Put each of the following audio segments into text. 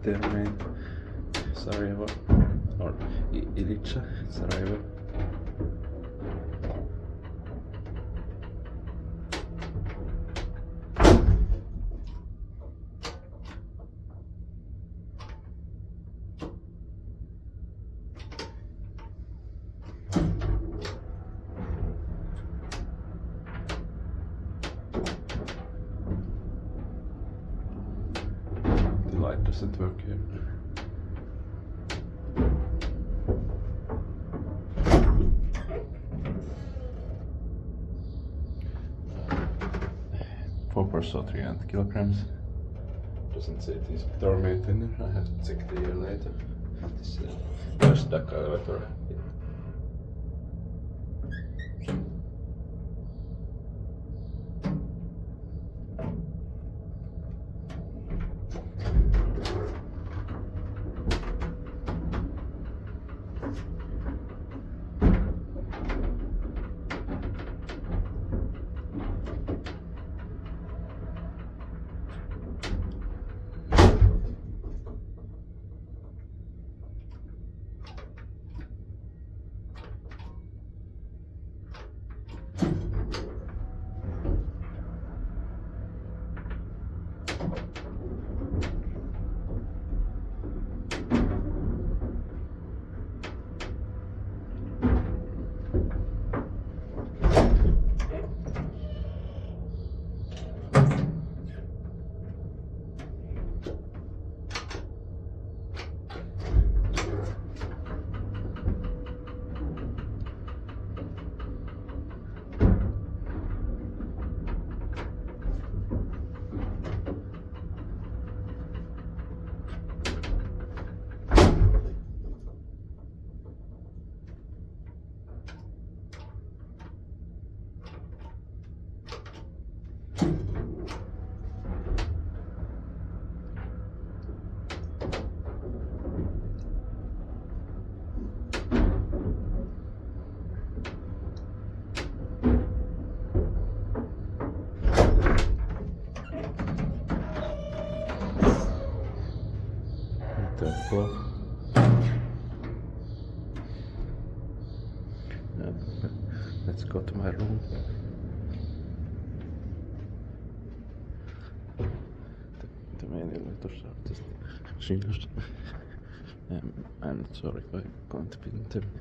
Terme, Sarajevo, or Ilidža, Sarajevo. The light doesn't work here. So 300 kilograms. Doesn't say it is dormant in there. I have to check the year later. This is Daka elevator. Let's go to my room. The main elevators are just shingles. I'm not sure if I'm going to build them.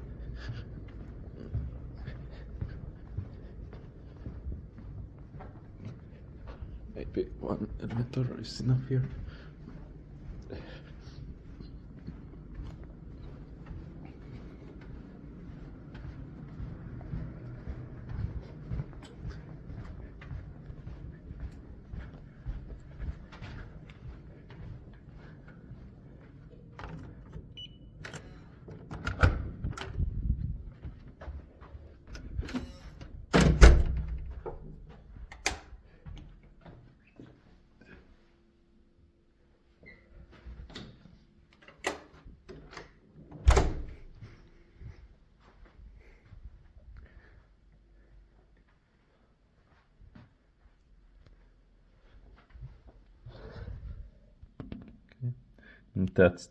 Maybe one elevator is enough here. That's